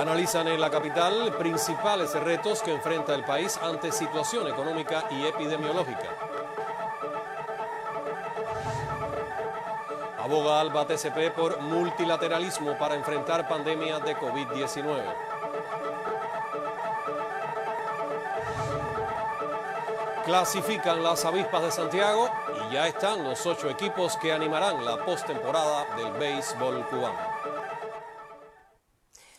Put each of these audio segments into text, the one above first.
Analizan en la capital principales retos que enfrenta el país ante situación económica y epidemiológica. Aboga Alba TCP por multilateralismo para enfrentar pandemia de COVID-19. Clasifican las avispas de Santiago y ya están los 8 equipos que animarán la postemporada del béisbol cubano.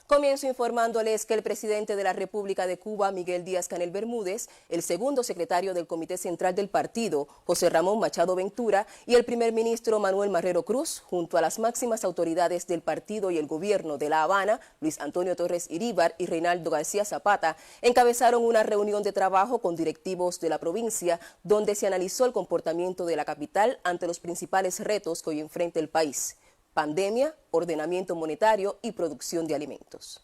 Comienzo informándoles que el presidente de la República de Cuba, Miguel Díaz-Canel Bermúdez, el segundo secretario del Comité Central del Partido, José Ramón Machado Ventura, y el primer ministro Manuel Marrero Cruz, junto a las máximas autoridades del partido y el gobierno de La Habana, Luis Antonio Torres Iríbar y Reinaldo García Zapata, encabezaron una reunión de trabajo con directivos de la provincia, donde se analizó el comportamiento de la capital ante los principales retos que hoy enfrenta el país: pandemia, ordenamiento monetario y producción de alimentos.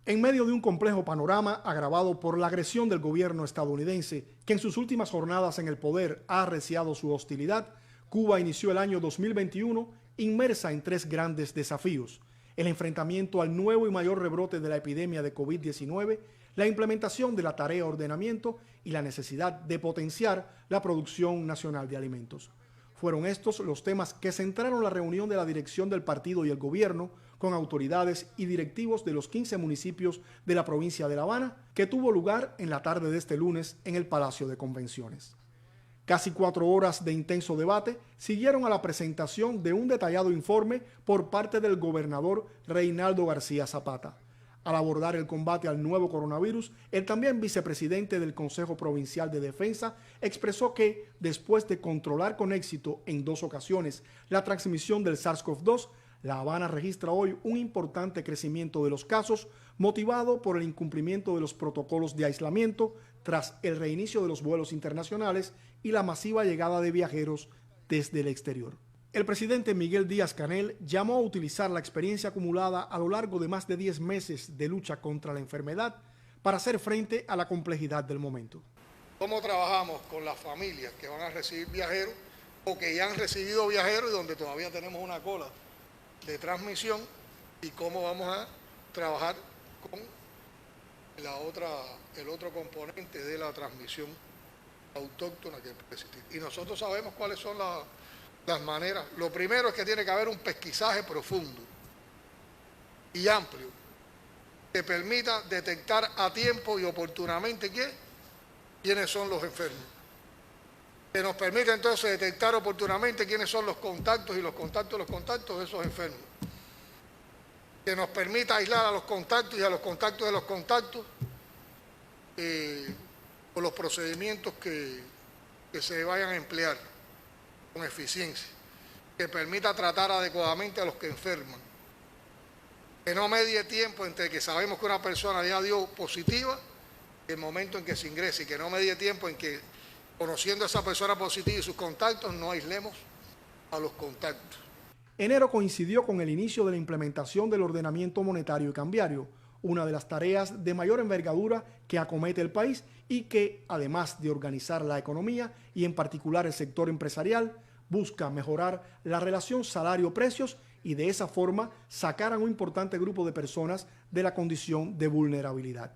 En medio de un complejo panorama agravado por la agresión del gobierno estadounidense, que en sus últimas jornadas en el poder ha arreciado su hostilidad, Cuba inició el año 2021 inmersa en 3 grandes desafíos: el enfrentamiento al nuevo y mayor rebrote de la epidemia de COVID-19, la implementación de la tarea ordenamiento y la necesidad de potenciar la producción nacional de alimentos. Fueron estos los temas que centraron la reunión de la dirección del partido y el gobierno con autoridades y directivos de los 15 municipios de la provincia de La Habana, que tuvo lugar en la tarde de este lunes en el Palacio de Convenciones. Casi 4 horas de intenso debate siguieron a la presentación de un detallado informe por parte del gobernador Reinaldo García Zapata. Al abordar el combate al nuevo coronavirus, el también vicepresidente del Consejo Provincial de Defensa expresó que, después de controlar con éxito en 2 ocasiones la transmisión del SARS-CoV-2, La Habana registra hoy un importante crecimiento de los casos, motivado por el incumplimiento de los protocolos de aislamiento tras el reinicio de los vuelos internacionales y la masiva llegada de viajeros desde el exterior. El presidente Miguel Díaz-Canel llamó a utilizar la experiencia acumulada a lo largo de más de 10 meses de lucha contra la enfermedad para hacer frente a la complejidad del momento. ¿Cómo trabajamos con las familias que van a recibir viajeros o que ya han recibido viajeros y donde todavía tenemos una cola de transmisión? ¿Y cómo vamos a trabajar con el otro componente de la transmisión autóctona que puede existir? Y nosotros sabemos cuáles son las maneras. Lo primero es que tiene que haber un pesquisaje profundo y amplio que permita detectar a tiempo y oportunamente quiénes son los enfermos, que nos permita entonces detectar oportunamente quiénes son los contactos y los contactos de esos enfermos, que nos permita aislar a los contactos y a los contactos de los contactos con los procedimientos que se vayan a emplear con eficiencia, que permita tratar adecuadamente a los que enferman, que no medie tiempo entre que sabemos que una persona ya dio positiva y el momento en que se ingrese, y que no medie tiempo en que, conociendo a esa persona positiva y sus contactos, no aislemos a los contactos. Enero coincidió con el inicio de la implementación del ordenamiento monetario y cambiario, una de las tareas de mayor envergadura que acomete el país y que, además de organizar la economía y en particular el sector empresarial, busca mejorar la relación salario-precios y de esa forma sacar a un importante grupo de personas de la condición de vulnerabilidad.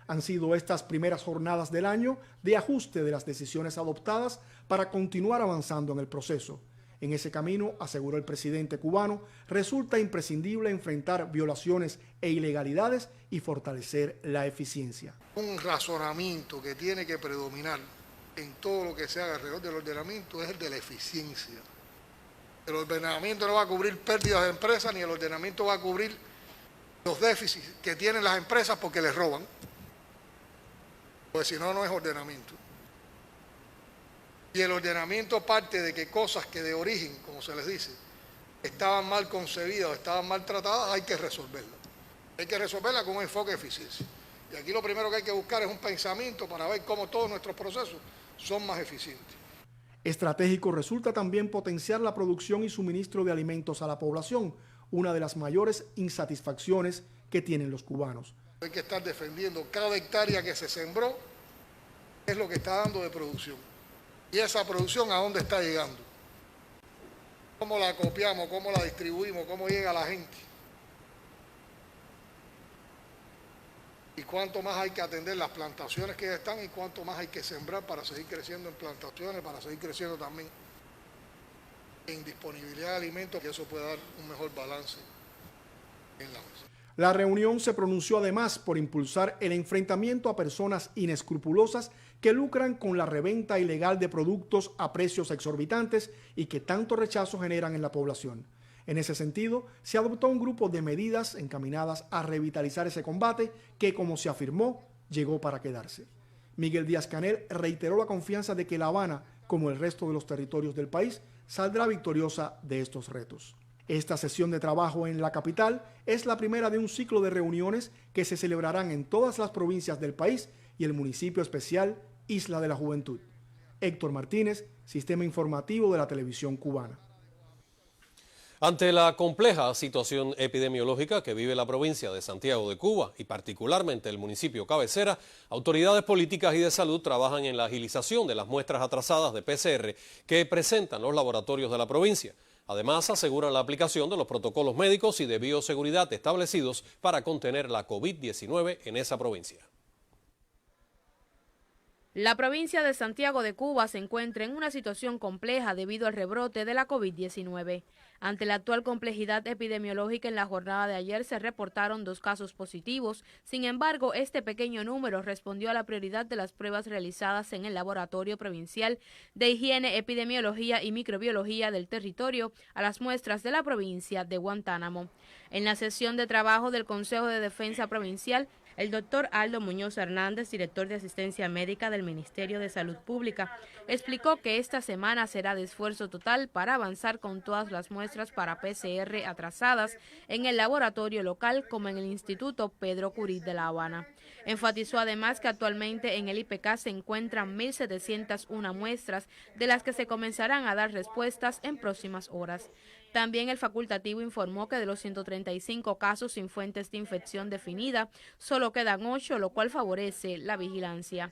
Han sido estas primeras jornadas del año de ajuste de las decisiones adoptadas para continuar avanzando en el proceso. En ese camino, aseguró el presidente cubano, resulta imprescindible enfrentar violaciones e ilegalidades y fortalecer la eficiencia. Un razonamiento que tiene que predominar en todo lo que se haga alrededor del ordenamiento es el de la eficiencia. El ordenamiento no va a cubrir pérdidas de empresas, ni el ordenamiento va a cubrir los déficits que tienen las empresas porque les roban. Pues si no, no es ordenamiento. Y el ordenamiento parte de que cosas que de origen, como se les dice, estaban mal concebidas o estaban mal tratadas, hay que resolverlas. Hay que resolverlas con un enfoque de eficiencia. Y aquí lo primero que hay que buscar es un pensamiento para ver cómo todos nuestros procesos son más eficientes. Estratégico resulta también potenciar la producción y suministro de alimentos a la población, una de las mayores insatisfacciones que tienen los cubanos. Hay que estar defendiendo cada hectárea que se sembró, es lo que está dando de producción. Y esa producción, ¿a dónde está llegando? ¿Cómo la copiamos? ¿Cómo la distribuimos? ¿Cómo llega a la gente? y cuánto más hay que atender las plantaciones que ya están y cuánto más hay que sembrar para seguir creciendo en plantaciones, para seguir creciendo también en disponibilidad de alimentos, que eso pueda dar un mejor balance en la mesa. La reunión se pronunció además por impulsar el enfrentamiento a personas inescrupulosas que lucran con la reventa ilegal de productos a precios exorbitantes y que tanto rechazo generan en la población. En ese sentido, se adoptó un grupo de medidas encaminadas a revitalizar ese combate que, como se afirmó, llegó para quedarse. Miguel Díaz-Canel reiteró la confianza de que La Habana, como el resto de los territorios del país, saldrá victoriosa de estos retos. Esta sesión de trabajo en la capital es la primera de un ciclo de reuniones que se celebrarán en todas las provincias del país y el municipio especial Isla de la Juventud. Héctor Martínez, Sistema Informativo de la Televisión Cubana. Ante la compleja situación epidemiológica que vive la provincia de Santiago de Cuba y particularmente el municipio cabecera, autoridades políticas y de salud trabajan en la agilización de las muestras atrasadas de PCR que presentan los laboratorios de la provincia. Además, aseguran la aplicación de los protocolos médicos y de bioseguridad establecidos para contener la COVID-19 en esa provincia. La provincia de Santiago de Cuba se encuentra en una situación compleja debido al rebrote de la COVID-19. Ante la actual complejidad epidemiológica, en la jornada de ayer se reportaron 2 casos positivos. Sin embargo, este pequeño número respondió a la prioridad de las pruebas realizadas en el Laboratorio Provincial de Higiene, Epidemiología y Microbiología del territorio a las muestras de la provincia de Guantánamo. En la sesión de trabajo del Consejo de Defensa Provincial, el doctor Aldo Muñoz Hernández, director de Asistencia Médica del Ministerio de Salud Pública, explicó que esta semana será de esfuerzo total para avanzar con todas las muestras para PCR atrasadas en el laboratorio local como en el Instituto Pedro Curí de La Habana. Enfatizó además que actualmente en el IPK se encuentran 1.701 muestras, de las que se comenzarán a dar respuestas en próximas horas. También el facultativo informó que de los 135 casos sin fuentes de infección definida, solo quedan 8, lo cual favorece la vigilancia.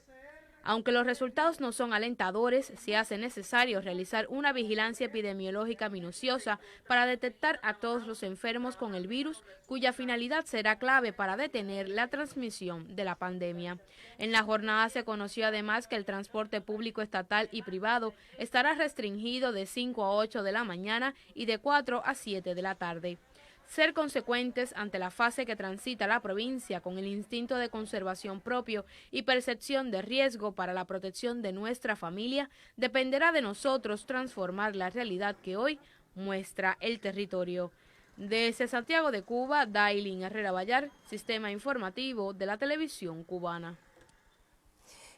Aunque los resultados no son alentadores, se hace necesario realizar una vigilancia epidemiológica minuciosa para detectar a todos los enfermos con el virus, cuya finalidad será clave para detener la transmisión de la pandemia. En la jornada se conoció además que el transporte público estatal y privado estará restringido de 5 a 8 de la mañana y de 4 a 7 de la tarde. Ser consecuentes ante la fase que transita la provincia con el instinto de conservación propio y percepción de riesgo para la protección de nuestra familia dependerá de nosotros transformar la realidad que hoy muestra el territorio. Desde Santiago de Cuba, Dailin Herrera Vallar, Sistema Informativo de la Televisión Cubana.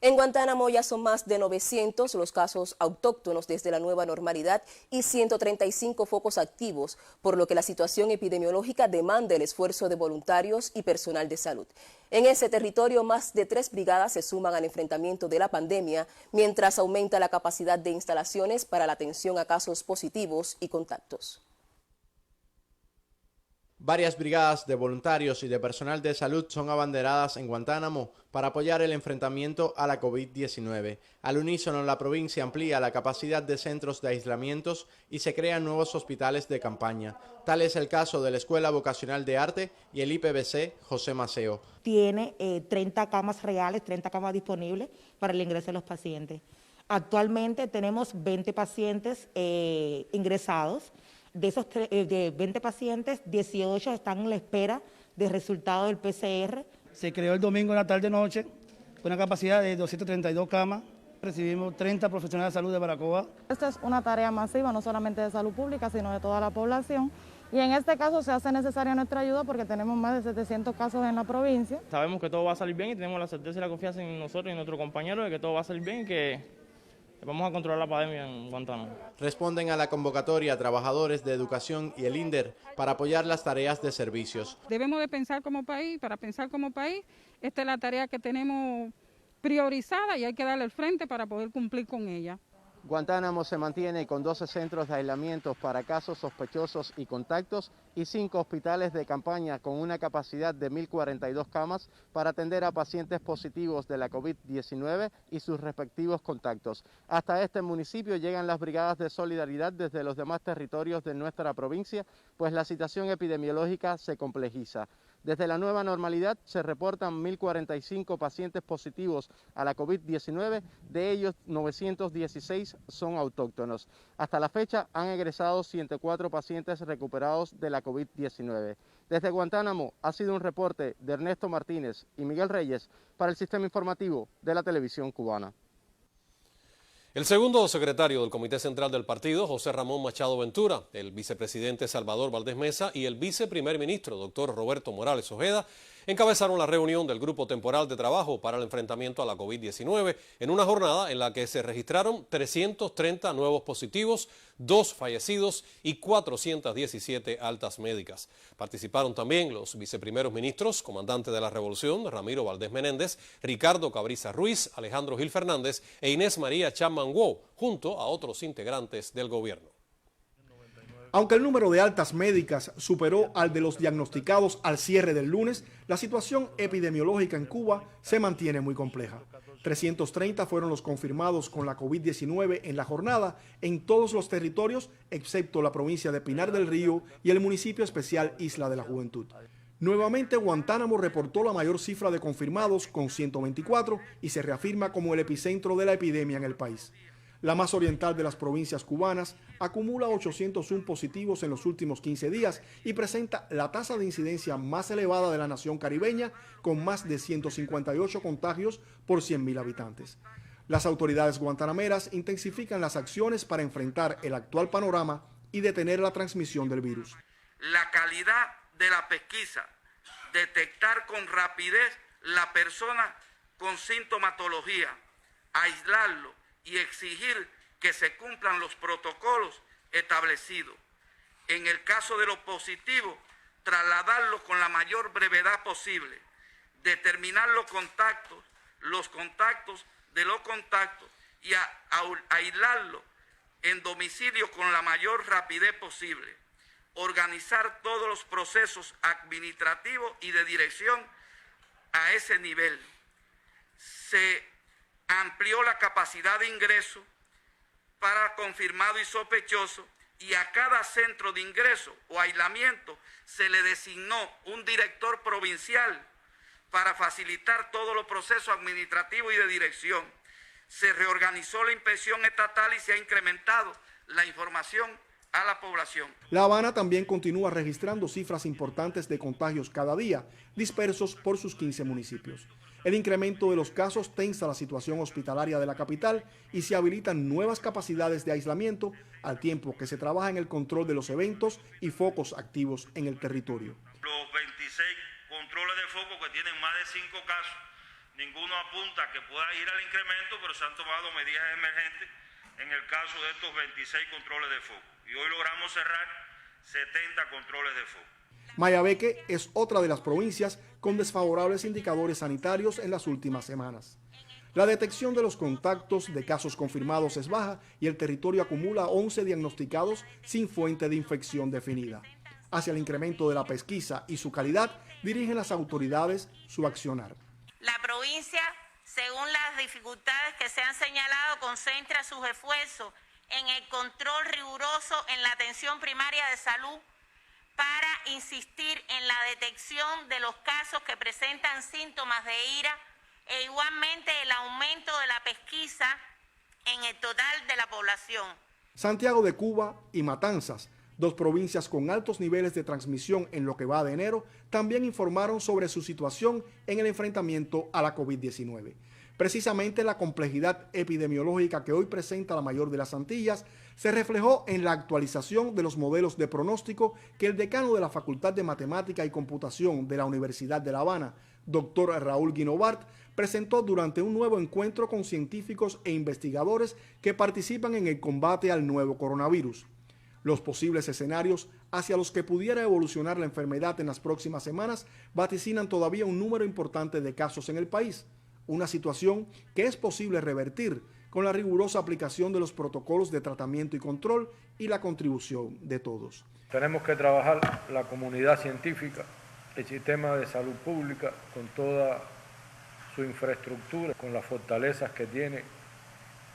En Guantánamo ya son más de 900 los casos autóctonos desde la nueva normalidad y 135 focos activos, por lo que la situación epidemiológica demanda el esfuerzo de voluntarios y personal de salud. En ese territorio, más de 3 brigadas se suman al enfrentamiento de la pandemia, mientras aumenta la capacidad de instalaciones para la atención a casos positivos y contactos. Varias brigadas de voluntarios y de personal de salud son abanderadas en Guantánamo para apoyar el enfrentamiento a la COVID-19. Al unísono, la provincia amplía la capacidad de centros de aislamientos y se crean nuevos hospitales de campaña. Tal es el caso de la Escuela Vocacional de Arte y el IPVC José Maceo. Tiene 30 camas reales, 30 camas disponibles para el ingreso de los pacientes. Actualmente tenemos 20 pacientes ingresados. De esos 20 pacientes, 18 están en la espera de resultado del PCR. Se creó el domingo en la tarde-noche con una capacidad de 232 camas. Recibimos 30 profesionales de salud de Baracoa. Esta es una tarea masiva, no solamente de salud pública, sino de toda la población. Y en este caso se hace necesaria nuestra ayuda porque tenemos más de 700 casos en la provincia. Sabemos que todo va a salir bien y tenemos la certeza y la confianza en nosotros y en nuestros compañeros de que todo va a salir bien y que vamos a controlar la pandemia en Guantánamo. Responden a la convocatoria trabajadores de educación y el INDER para apoyar las tareas de servicios. Debemos de pensar como país, para pensar como país, esta es la tarea que tenemos priorizada y hay que darle el frente para poder cumplir con ella. Guantánamo se mantiene con 12 centros de aislamiento para casos sospechosos y contactos y 5 hospitales de campaña con una capacidad de 1.042 camas para atender a pacientes positivos de la COVID-19 y sus respectivos contactos. Hasta este municipio llegan las brigadas de solidaridad desde los demás territorios de nuestra provincia, pues la situación epidemiológica se complejiza. Desde la nueva normalidad se reportan 1.045 pacientes positivos a la COVID-19, de ellos 916 son autóctonos. Hasta la fecha han egresado 104 pacientes recuperados de la COVID-19. Desde Guantánamo ha sido un reporte de Ernesto Martínez y Miguel Reyes para el Sistema Informativo de la Televisión Cubana. El segundo secretario del Comité Central del Partido, José Ramón Machado Ventura, el vicepresidente Salvador Valdés Mesa y el viceprimer ministro, doctor Roberto Morales Ojeda, encabezaron la reunión del Grupo Temporal de Trabajo para el enfrentamiento a la COVID-19 en una jornada en la que se registraron 330 nuevos positivos, 2 fallecidos y 417 altas médicas. Participaron también los viceprimeros ministros, comandante de la Revolución, Ramiro Valdés Menéndez, Ricardo Cabriza Ruiz, Alejandro Gil Fernández e Inés María Chapman Wow, junto a otros integrantes del gobierno. Aunque el número de altas médicas superó al de los diagnosticados al cierre del lunes, la situación epidemiológica en Cuba se mantiene muy compleja. 330 fueron los confirmados con la COVID-19 en la jornada en todos los territorios, excepto la provincia de Pinar del Río y el municipio especial Isla de la Juventud. Nuevamente, Guantánamo reportó la mayor cifra de confirmados con 124 y se reafirma como el epicentro de la epidemia en el país. La más oriental de las provincias cubanas acumula 801 positivos en los últimos 15 días y presenta la tasa de incidencia más elevada de la nación caribeña, con más de 158 contagios por 100.000 habitantes. Las autoridades guantanameras intensifican las acciones para enfrentar el actual panorama y detener la transmisión del virus. La calidad de la pesquisa, detectar con rapidez la persona con sintomatología, aislarlo y exigir que se cumplan los protocolos establecidos. En el caso de los positivos, trasladarlos con la mayor brevedad posible, determinar los contactos de los contactos y aislarlos en domicilio con la mayor rapidez posible. Organizar todos los procesos administrativos y de dirección a ese nivel. Se amplió la capacidad de ingreso para confirmado y sospechoso y a cada centro de ingreso o aislamiento se le designó un director provincial para facilitar todos los procesos administrativos y de dirección. Se reorganizó la inspección estatal y se ha incrementado la información a la población. La Habana también continúa registrando cifras importantes de contagios cada día, dispersos por sus 15 municipios. El incremento de los casos tensa la situación hospitalaria de la capital y se habilitan nuevas capacidades de aislamiento al tiempo que se trabaja en el control de los eventos y focos activos en el territorio. Los 26 controles de foco que tienen más de 5 casos, ninguno apunta a que pueda ir al incremento, pero se han tomado medidas emergentes en el caso de estos 26 controles de foco. Y hoy logramos cerrar 70 controles de foco. Mayabeque es otra de las provincias con desfavorables indicadores sanitarios en las últimas semanas. La detección de los contactos de casos confirmados es baja y el territorio acumula 11 diagnosticados sin fuente de infección definida. Hacia el incremento de la pesquisa y su calidad, dirigen las autoridades su accionar. La provincia, según las dificultades que se han señalado, concentra sus esfuerzos en el control riguroso en la atención primaria de salud para insistir en la detección de los casos que presentan síntomas de ira e igualmente el aumento de la pesquisa en el total de la población. Santiago de Cuba y Matanzas, dos provincias con altos niveles de transmisión en lo que va de enero, también informaron sobre su situación en el enfrentamiento a la COVID-19. Precisamente la complejidad epidemiológica que hoy presenta la mayor de las Antillas se reflejó en la actualización de los modelos de pronóstico que el decano de la Facultad de Matemática y Computación de la Universidad de La Habana, doctor Raúl Guinovart, presentó durante un nuevo encuentro con científicos e investigadores que participan en el combate al nuevo coronavirus. Los posibles escenarios hacia los que pudiera evolucionar la enfermedad en las próximas semanas vaticinan todavía un número importante de casos en el país. Una situación que es posible revertir con la rigurosa aplicación de los protocolos de tratamiento y control y la contribución de todos. Tenemos que trabajar la comunidad científica, el sistema de salud pública, con toda su infraestructura, con las fortalezas que tiene,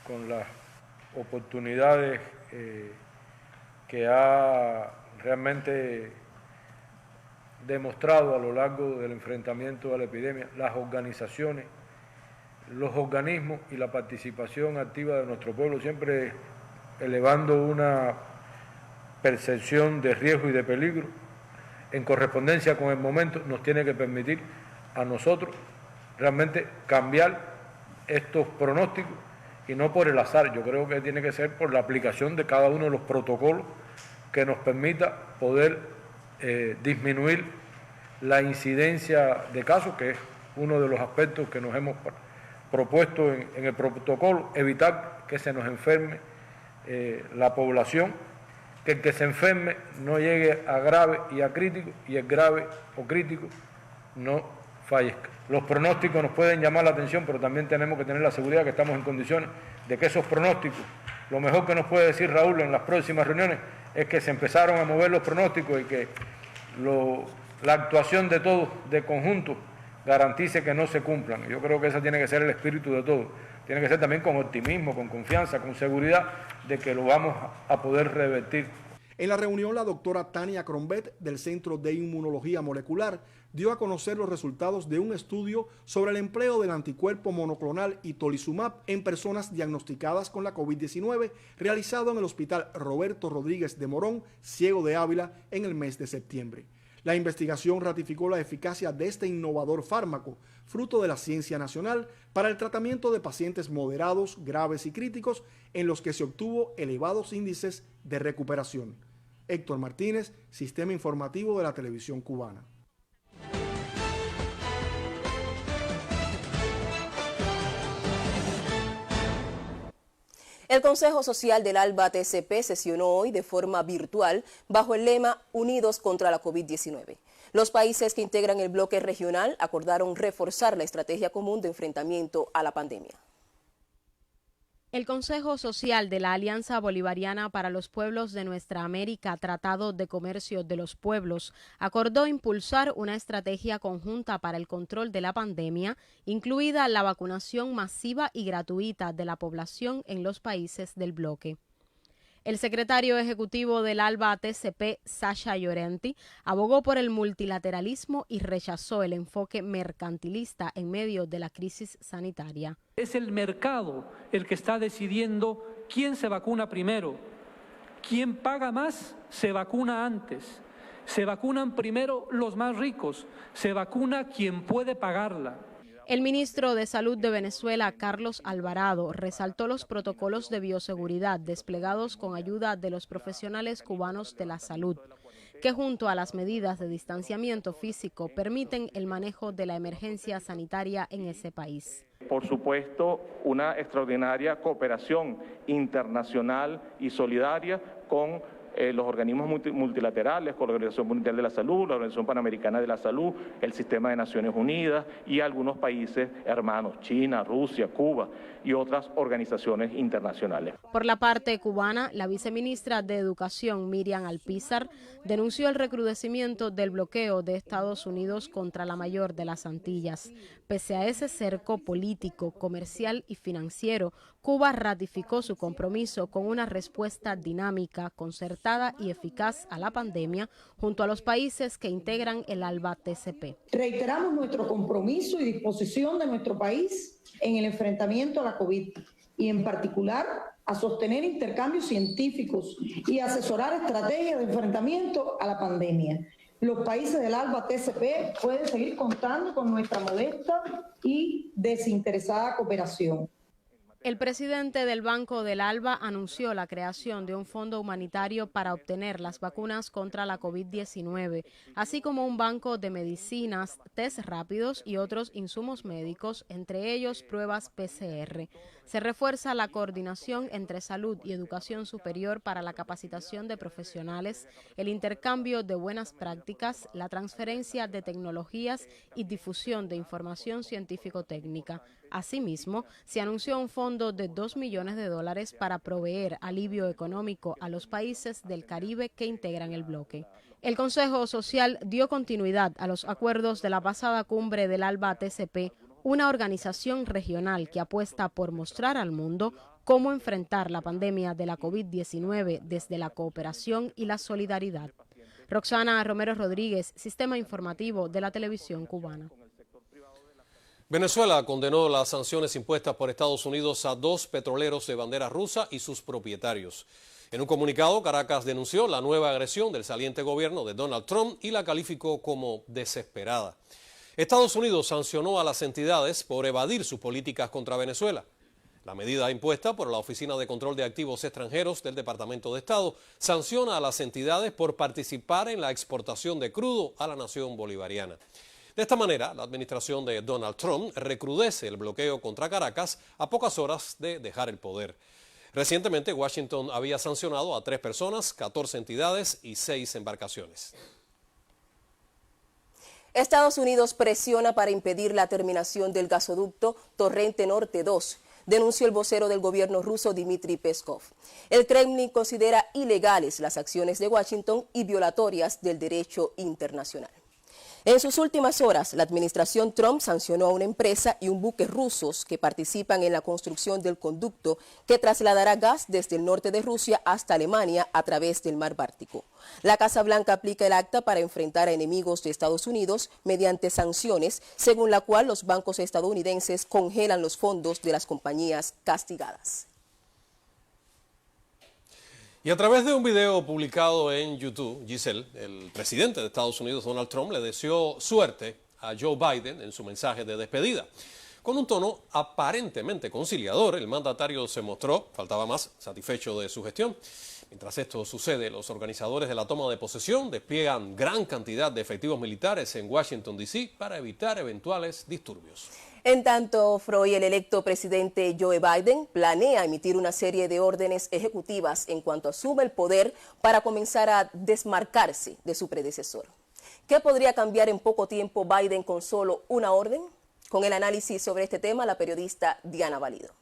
con las oportunidades que ha realmente demostrado a lo largo del enfrentamiento a la epidemia, las organizaciones, los organismos y la participación activa de nuestro pueblo, siempre elevando una percepción de riesgo y de peligro, en correspondencia con el momento, nos tiene que permitir a nosotros realmente cambiar estos pronósticos y no por el azar. Yo creo que tiene que ser por la aplicación de cada uno de los protocolos que nos permita poder disminuir la incidencia de casos, que es uno de los aspectos que nos hemos propuesto en el protocolo, evitar que se nos enferme la población, que el que se enferme no llegue a grave y a crítico, y el grave o crítico no fallezca. Los pronósticos nos pueden llamar la atención, pero también tenemos que tener la seguridad que estamos en condiciones de que esos pronósticos, lo mejor que nos puede decir Raúl en las próximas reuniones es que se empezaron a mover los pronósticos y que la actuación de todos, de conjunto, garantice que no se cumplan. Yo creo que ese tiene que ser el espíritu de todos. Tiene que ser también con optimismo, con confianza, con seguridad de que lo vamos a poder revertir. En la reunión, la doctora Tania Crombet, del Centro de Inmunología Molecular, dio a conocer los resultados de un estudio sobre el empleo del anticuerpo monoclonal itolizumab en personas diagnosticadas con la COVID-19, realizado en el Hospital Roberto Rodríguez de Morón, Ciego de Ávila, en el mes de septiembre. La investigación ratificó la eficacia de este innovador fármaco, fruto de la ciencia nacional, para el tratamiento de pacientes moderados, graves y críticos, en los que se obtuvo elevados índices de recuperación. Héctor Martínez, Sistema Informativo de la Televisión Cubana. El Consejo Social del ALBA TCP sesionó hoy de forma virtual bajo el lema Unidos contra la COVID-19. Los países que integran el bloque regional acordaron reforzar la estrategia común de enfrentamiento a la pandemia. El Consejo Social de la Alianza Bolivariana para los Pueblos de Nuestra América, Tratado de Comercio de los Pueblos, acordó impulsar una estrategia conjunta para el control de la pandemia, incluida la vacunación masiva y gratuita de la población en los países del bloque. El secretario ejecutivo del ALBA TCP, Sasha Llorenti, abogó por el multilateralismo y rechazó el enfoque mercantilista en medio de la crisis sanitaria. Es el mercado el que está decidiendo quién se vacuna primero. Quien paga más se vacuna antes. Se vacunan primero los más ricos. Se vacuna quien puede pagarla. El ministro de Salud de Venezuela, Carlos Alvarado, resaltó los protocolos de bioseguridad desplegados con ayuda de los profesionales cubanos de la salud, que junto a las medidas de distanciamiento físico permiten el manejo de la emergencia sanitaria en ese país. Por supuesto, una extraordinaria cooperación internacional y solidaria con los organismos multilaterales, con la Organización Mundial de la Salud, la Organización Panamericana de la Salud, el Sistema de Naciones Unidas y algunos países hermanos, China, Rusia, Cuba y otras organizaciones internacionales. Por la parte cubana, la viceministra de Educación, Miriam Alpizar, denunció el recrudecimiento del bloqueo de Estados Unidos contra la mayor de las Antillas. Pese a ese cerco político, comercial y financiero, Cuba ratificó su compromiso con una respuesta dinámica, concertada y eficaz a la pandemia junto a los países que integran el ALBA TCP. Reiteramos nuestro compromiso y disposición de nuestro país en el enfrentamiento a la COVID y en particular a sostener intercambios científicos y asesorar estrategias de enfrentamiento a la pandemia. Los países del ALBA TCP pueden seguir contando con nuestra modesta y desinteresada cooperación. El presidente del Banco del ALBA anunció la creación de un fondo humanitario para obtener las vacunas contra la COVID-19, así como un banco de medicinas, test rápidos y otros insumos médicos, entre ellos pruebas PCR. Se refuerza la coordinación entre salud y educación superior para la capacitación de profesionales, el intercambio de buenas prácticas, la transferencia de tecnologías y difusión de información científico-técnica. Asimismo, se anunció un fondo de $2 millones para proveer alivio económico a los países del Caribe que integran el bloque. El Consejo Social dio continuidad a los acuerdos de la pasada cumbre del ALBA TCP, una organización regional que apuesta por mostrar al mundo cómo enfrentar la pandemia de la COVID-19 desde la cooperación y la solidaridad. Roxana Romero Rodríguez, Sistema Informativo de la Televisión Cubana. Venezuela condenó las sanciones impuestas por Estados Unidos a 2 petroleros de bandera rusa y sus propietarios. En un comunicado, Caracas denunció la nueva agresión del saliente gobierno de Donald Trump y la calificó como desesperada. Estados Unidos sancionó a las entidades por evadir sus políticas contra Venezuela. La medida impuesta por la Oficina de Control de Activos Extranjeros del Departamento de Estado sanciona a las entidades por participar en la exportación de crudo a la nación bolivariana. De esta manera, la administración de Donald Trump recrudece el bloqueo contra Caracas a pocas horas de dejar el poder. Recientemente, Washington había sancionado a 3 personas, 14 entidades y 6 embarcaciones. Estados Unidos presiona para impedir la terminación del gasoducto Torrente Norte 2, denunció el vocero del gobierno ruso Dmitry Peskov. El Kremlin considera ilegales las acciones de Washington y violatorias del derecho internacional. En sus últimas horas, la administración Trump sancionó a una empresa y un buque rusos que participan en la construcción del conducto que trasladará gas desde el norte de Rusia hasta Alemania a través del mar Báltico. La Casa Blanca aplica el acta para enfrentar a enemigos de Estados Unidos mediante sanciones, según la cual los bancos estadounidenses congelan los fondos de las compañías castigadas. Y a través de un video publicado en YouTube, Giselle, el presidente de Estados Unidos, Donald Trump, le deseó suerte a Joe Biden en su mensaje de despedida. Con un tono aparentemente conciliador, el mandatario se mostró, faltaba más, satisfecho de su gestión. Mientras esto sucede, los organizadores de la toma de posesión despliegan gran cantidad de efectivos militares en Washington, D.C. para evitar eventuales disturbios. En tanto, Freud, el electo presidente Joe Biden, planea emitir una serie de órdenes ejecutivas en cuanto asume el poder para comenzar a desmarcarse de su predecesor. ¿Qué podría cambiar en poco tiempo Biden con solo una orden? Con el análisis sobre este tema, la periodista Diana Valido.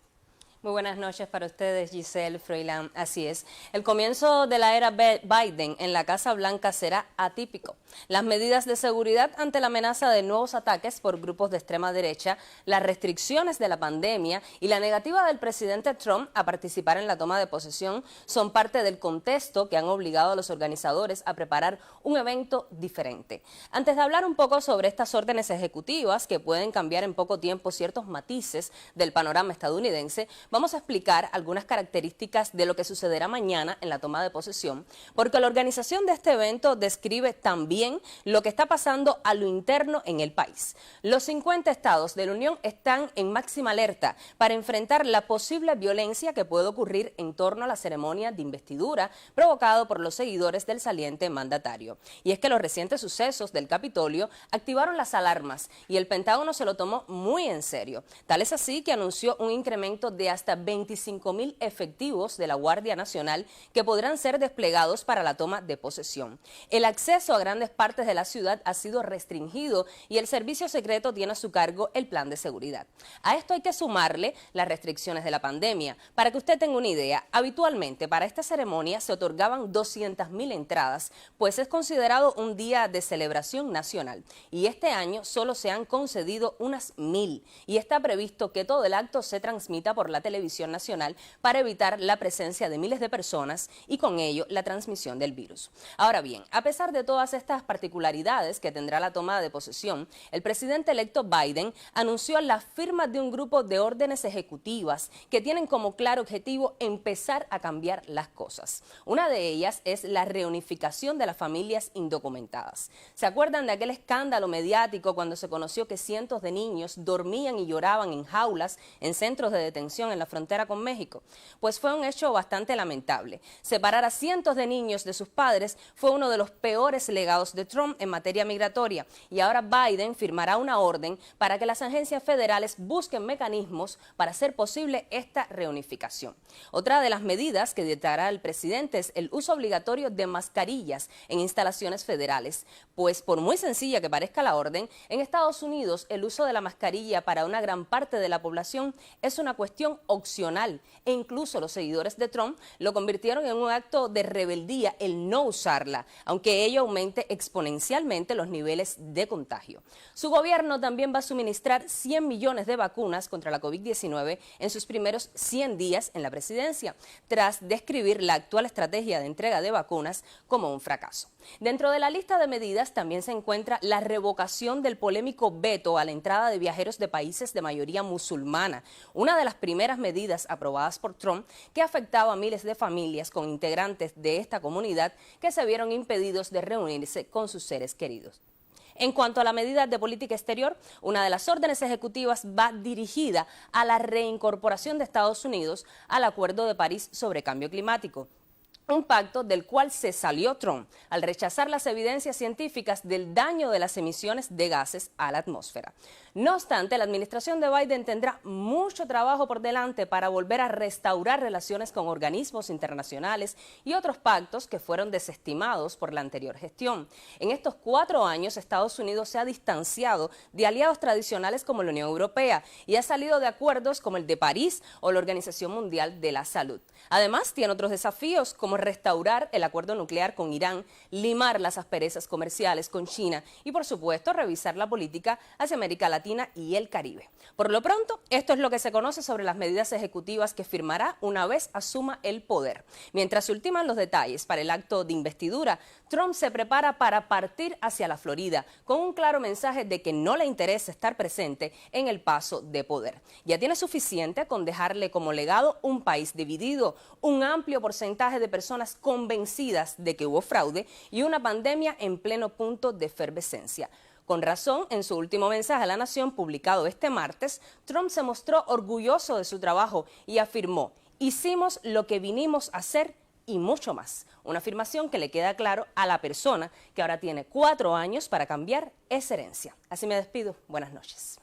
Muy buenas noches para ustedes, Giselle, Froilán. Así es. El comienzo de la era Biden en la Casa Blanca será atípico. Las medidas de seguridad ante la amenaza de nuevos ataques por grupos de extrema derecha, las restricciones de la pandemia y la negativa del presidente Trump a participar en la toma de posesión son parte del contexto que han obligado a los organizadores a preparar un evento diferente. Antes de hablar un poco sobre estas órdenes ejecutivas que pueden cambiar en poco tiempo ciertos matices del panorama estadounidense, vamos a explicar algunas características de lo que sucederá mañana en la toma de posesión, porque la organización de este evento describe también lo que está pasando a lo interno en el país. Los 50 estados de la Unión están en máxima alerta para enfrentar la posible violencia que puede ocurrir en torno a la ceremonia de investidura provocado por los seguidores del saliente mandatario. Y es que los recientes sucesos del Capitolio activaron las alarmas y el Pentágono se lo tomó muy en serio. Tal es así que anunció un incremento de hasta 25,000 efectivos de la Guardia Nacional que podrán ser desplegados para la toma de posesión. El acceso a grandes partes de la ciudad ha sido restringido y el servicio secreto tiene a su cargo el plan de seguridad. A esto hay que sumarle las restricciones de la pandemia. Para que usted tenga una idea, habitualmente para esta ceremonia se otorgaban 200,000 entradas, pues es considerado un día de celebración nacional. Y este año solo se han concedido unas 1,000 y está previsto que todo el acto se transmita por la televisión nacional para evitar la presencia de miles de personas y con ello la transmisión del virus. Ahora bien, a pesar de todas estas particularidades que tendrá la toma de posesión, el presidente electo Biden anunció la firma de un grupo de órdenes ejecutivas que tienen como claro objetivo empezar a cambiar las cosas. Una de ellas es la reunificación de las familias indocumentadas. ¿Se acuerdan de aquel escándalo mediático cuando se conoció que cientos de niños dormían y lloraban en jaulas en centros de detención en la frontera con México? Pues fue un hecho bastante lamentable. Separar a cientos de niños de sus padres fue uno de los peores legados de Trump en materia migratoria y ahora Biden firmará una orden para que las agencias federales busquen mecanismos para hacer posible esta reunificación. Otra de las medidas que dictará el presidente es el uso obligatorio de mascarillas en instalaciones federales, pues por muy sencilla que parezca la orden, en Estados Unidos el uso de la mascarilla para una gran parte de la población es una cuestión opcional e incluso los seguidores de Trump lo convirtieron en un acto de rebeldía el no usarla, aunque ello aumente exponencialmente los niveles de contagio. Su gobierno también va a suministrar 100 millones de vacunas contra la COVID-19 en sus primeros 100 días en la presidencia, tras describir la actual estrategia de entrega de vacunas como un fracaso. Dentro de la lista de medidas también se encuentra la revocación del polémico veto a la entrada de viajeros de países de mayoría musulmana, una de las primeras medidas aprobadas por Trump que afectaba a miles de familias con integrantes de esta comunidad que se vieron impedidos de reunirse con sus seres queridos. En cuanto a la medida de política exterior, una de las órdenes ejecutivas va dirigida a la reincorporación de Estados Unidos al Acuerdo de París sobre cambio climático. Un pacto del cual se salió Trump al rechazar las evidencias científicas del daño de las emisiones de gases a la atmósfera. No obstante, la administración de Biden tendrá mucho trabajo por delante para volver a restaurar relaciones con organismos internacionales y otros pactos que fueron desestimados por la anterior gestión. En estos 4 años, Estados Unidos se ha distanciado de aliados tradicionales como la Unión Europea y ha salido de acuerdos como el de París o la Organización Mundial de la Salud. Además, tiene otros desafíos como restaurar el acuerdo nuclear con Irán, limar las asperezas comerciales con China y, por supuesto, revisar la política hacia América Latina y el Caribe. Por lo pronto, esto es lo que se conoce sobre las medidas ejecutivas que firmará una vez asuma el poder. Mientras se ultiman los detalles para el acto de investidura, Trump se prepara para partir hacia la Florida con un claro mensaje de que no le interesa estar presente en el paso de poder. Ya tiene suficiente con dejarle como legado un país dividido, un amplio porcentaje de personas convencidas de que hubo fraude y una pandemia en pleno punto de efervescencia. Con razón, en su último mensaje a la nación publicado este martes, Trump se mostró orgulloso de su trabajo y afirmó: "Hicimos lo que vinimos a hacer y mucho más". Una afirmación que le queda claro a la persona que ahora tiene 4 años para cambiar esa herencia. Así me despido. Buenas noches.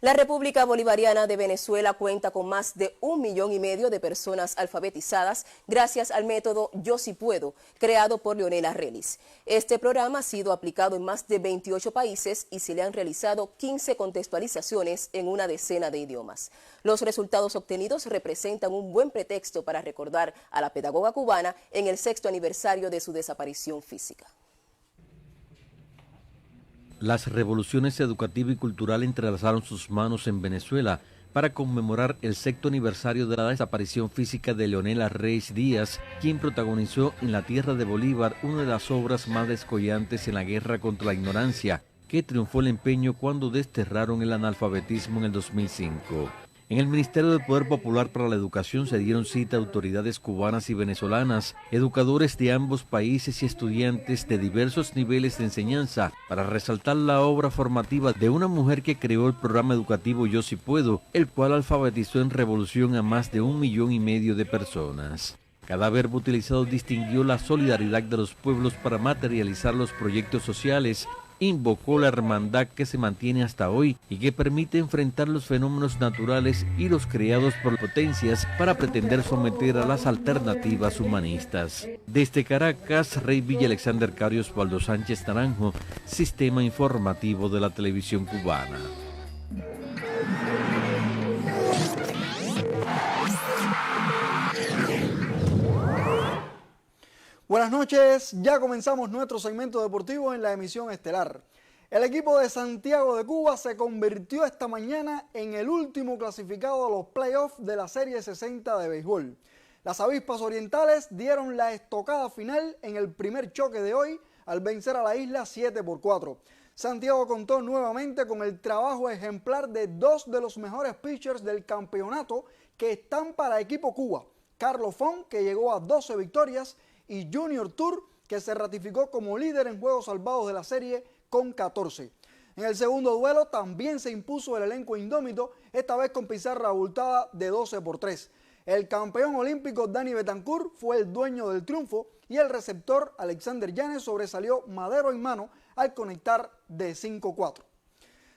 La República Bolivariana de Venezuela cuenta con más de 1,5 millones de personas alfabetizadas gracias al método Yo Sí Puedo, creado por Leonela Relis. Este programa ha sido aplicado en más de 28 países y se le han realizado 15 contextualizaciones en una decena de idiomas. Los resultados obtenidos representan un buen pretexto para recordar a la pedagoga cubana en el 6º aniversario de su desaparición física. Las revoluciones educativa y cultural entrelazaron sus manos en Venezuela para conmemorar el 6º aniversario de la desaparición física de Leonela Reis Díaz, quien protagonizó en la tierra de Bolívar una de las obras más descollantes en la guerra contra la ignorancia, que triunfó el empeño cuando desterraron el analfabetismo en el 2005. En el Ministerio del Poder Popular para la Educación se dieron cita a autoridades cubanas y venezolanas, educadores de ambos países y estudiantes de diversos niveles de enseñanza para resaltar la obra formativa de una mujer que creó el programa educativo Yo Sí Puedo, el cual alfabetizó en revolución a más de 1,5 millones de personas. Cada verbo utilizado distinguió la solidaridad de los pueblos para materializar los proyectos sociales. Invocó la hermandad que se mantiene hasta hoy y que permite enfrentar los fenómenos naturales y los creados por potencias para pretender someter a las alternativas humanistas. Desde Caracas, Rey Villa Alexander Cario Osvaldo Sánchez Naranjo, Sistema Informativo de la Televisión Cubana. Buenas noches, ya comenzamos nuestro segmento deportivo en la emisión estelar. El equipo de Santiago de Cuba se convirtió esta mañana en el último clasificado a los playoffs de la Serie 60 de béisbol. Las avispas orientales dieron la estocada final en el primer choque de hoy al vencer a la isla 7-4. Santiago contó nuevamente con el trabajo ejemplar de 2 de los mejores pitchers del campeonato que están para Equipo Cuba. Carlos Font, que llegó a 12 victorias, y Junior Tour, que se ratificó como líder en juegos salvados de la serie con 14. En el segundo duelo también se impuso el elenco indómito, esta vez con pizarra abultada de 12-3. El campeón olímpico Dani Betancourt fue el dueño del triunfo y el receptor Alexander Llanes sobresalió madero en mano al conectar de 5-4.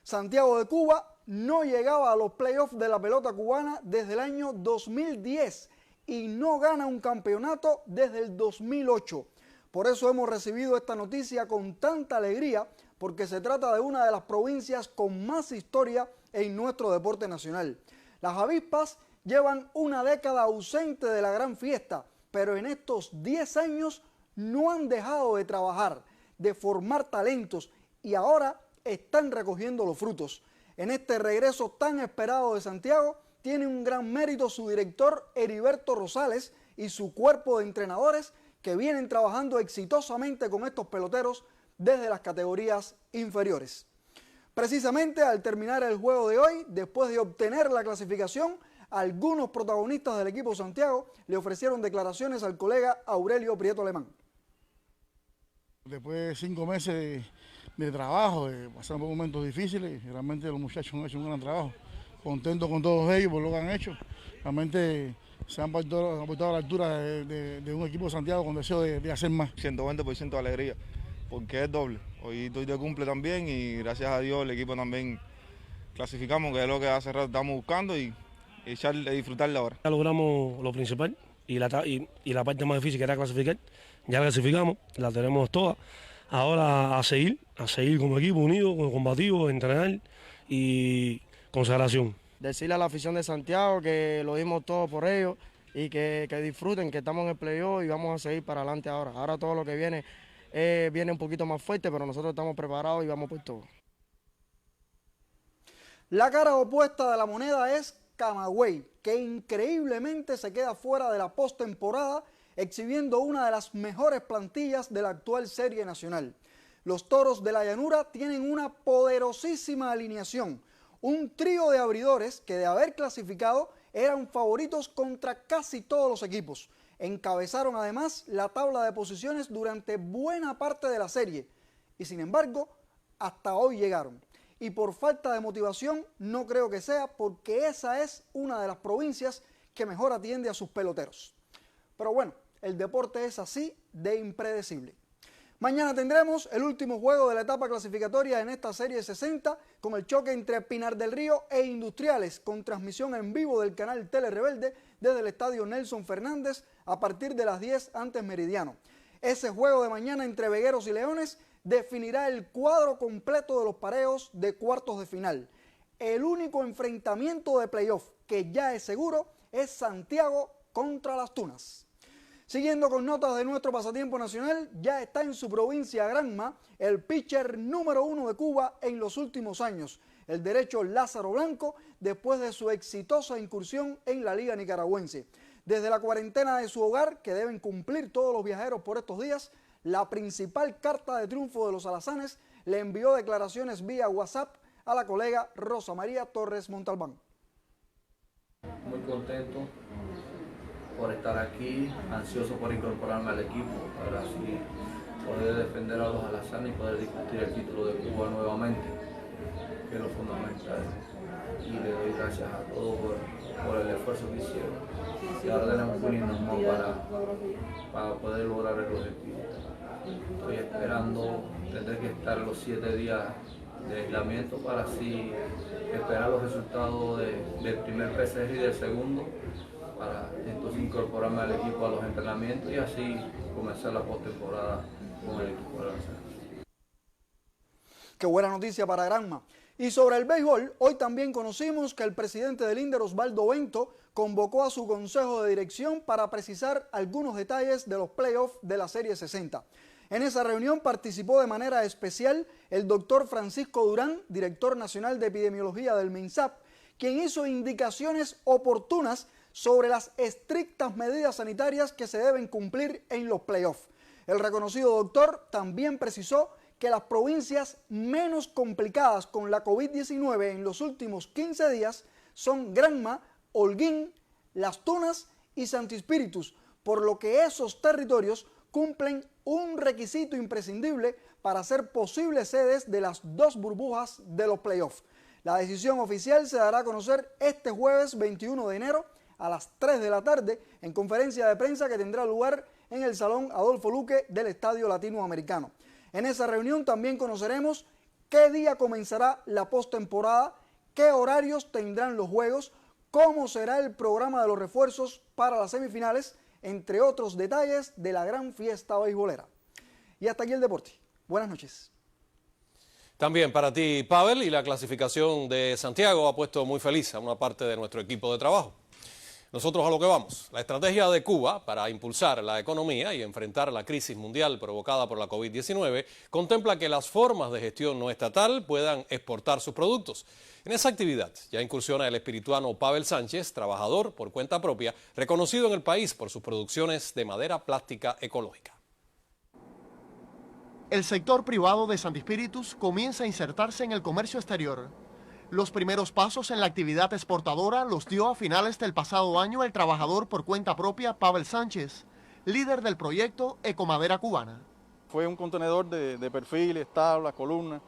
Santiago de Cuba no llegaba a los playoffs de la pelota cubana desde el año 2010 y no gana un campeonato desde el 2008. Por eso hemos recibido esta noticia con tanta alegría, porque se trata de una de las provincias con más historia en nuestro deporte nacional. Las avispas llevan una década ausente de la gran fiesta, pero en estos 10 años no han dejado de trabajar, de formar talentos y ahora están recogiendo los frutos. En este regreso tan esperado de Santiago, tiene un gran mérito su director Heriberto Rosales y su cuerpo de entrenadores que vienen trabajando exitosamente con estos peloteros desde las categorías inferiores. Precisamente al terminar el juego de hoy, después de obtener la clasificación, algunos protagonistas del equipo Santiago le ofrecieron declaraciones al colega Aurelio Prieto Alemán. Después de 5 meses de trabajo, pasando por momentos difíciles, realmente los muchachos han hecho un gran trabajo. Contento con todos ellos por lo que han hecho. Realmente se han puesto a la altura de un equipo de Santiago con deseo de hacer más. 120% de alegría, porque es doble. Hoy estoy de cumple también y gracias a Dios el equipo también clasificamos, que es lo que hace rato estamos buscando y disfrutar la hora. Ya logramos lo principal y la parte más difícil que era clasificar. Ya clasificamos, la tenemos toda. Ahora a seguir como equipo unido, combativo, entrenar y consagración. Decirle a la afición de Santiago que lo dimos todo por ellos y que disfruten, que estamos en el playoff y vamos a seguir para adelante ahora. Ahora todo lo que viene un poquito más fuerte, pero nosotros estamos preparados y vamos por todo. La cara opuesta de la moneda es Camagüey, que increíblemente se queda fuera de la postemporada, exhibiendo una de las mejores plantillas de la actual Serie Nacional. Los Toros de la Llanura tienen una poderosísima alineación, un trío de abridores que de haber clasificado eran favoritos contra casi todos los equipos. Encabezaron además la tabla de posiciones durante buena parte de la serie y sin embargo hasta hoy llegaron. Y por falta de motivación no creo que sea, porque esa es una de las provincias que mejor atiende a sus peloteros. Pero bueno, el deporte es así de impredecible. Mañana tendremos el último juego de la etapa clasificatoria en esta serie 60 con el choque entre Pinar del Río e Industriales con transmisión en vivo del canal Tele Rebelde desde el estadio Nelson Fernández a partir de las 10 antes meridiano. Ese juego de mañana entre Vegueros y Leones definirá el cuadro completo de los pareos de cuartos de final. El único enfrentamiento de playoff que ya es seguro es Santiago contra Las Tunas. Siguiendo con notas de nuestro pasatiempo nacional, ya está en su provincia Granma el pitcher número 1 de Cuba en los últimos años, el derecho Lázaro Blanco, después de su exitosa incursión en la Liga Nicaragüense. Desde la cuarentena de su hogar, que deben cumplir todos los viajeros por estos días, la principal carta de triunfo de los alazanes le envió declaraciones vía WhatsApp a la colega Rosa María Torres Montalbán. Muy contento por estar aquí, ansioso por incorporarme al equipo para así poder defender a los alazanes y poder discutir el título de Cuba nuevamente, que es lo fundamental. Y le doy gracias a todos por el esfuerzo que hicieron. Y ahora tenemos que unirnos más para poder lograr el objetivo. Estoy esperando, tendré que estar los 7 días de aislamiento para así esperar los resultados del primer PCR y del segundo, para entonces incorporarme al equipo, a los entrenamientos y así comenzar la postemporada con el equipo de la selección. Qué buena noticia para Granma. Y sobre el béisbol, hoy también conocimos que el presidente del INDER, Osvaldo Bento, convocó a su consejo de dirección para precisar algunos detalles de los playoffs de la Serie 60. En esa reunión participó de manera especial el doctor Francisco Durán, director nacional de epidemiología del MINSAP, quien hizo indicaciones oportunas sobre las estrictas medidas sanitarias que se deben cumplir en los playoffs. El reconocido doctor también precisó que las provincias menos complicadas con la COVID-19 en los últimos 15 días son Granma, Holguín, Las Tunas y Santi Espíritus, por lo que esos territorios cumplen un requisito imprescindible para ser posibles sedes de las 2 burbujas de los playoffs. La decisión oficial se dará a conocer este jueves 21 de enero a las 3 de la tarde en conferencia de prensa que tendrá lugar en el Salón Adolfo Luque del Estadio Latinoamericano. En esa reunión también conoceremos qué día comenzará la postemporada, qué horarios tendrán los juegos, cómo será el programa de los refuerzos para las semifinales, entre otros detalles de la gran fiesta beisbolera. Y hasta aquí el deporte. Buenas noches. También para ti, Pavel, y la clasificación de Santiago ha puesto muy feliz a una parte de nuestro equipo de trabajo. Nosotros a lo que vamos. La estrategia de Cuba para impulsar la economía y enfrentar la crisis mundial provocada por la COVID-19 contempla que las formas de gestión no estatal puedan exportar sus productos. En esa actividad ya incursiona el espirituano Pavel Sánchez, trabajador por cuenta propia, reconocido en el país por sus producciones de madera plástica ecológica. El sector privado de Santi Spíritus comienza a insertarse en el comercio exterior. Los primeros pasos en la actividad exportadora los dio a finales del pasado año el trabajador por cuenta propia Pavel Sánchez, líder del proyecto Ecomadera Cubana. Fue un contenedor de perfiles, tablas, columnas,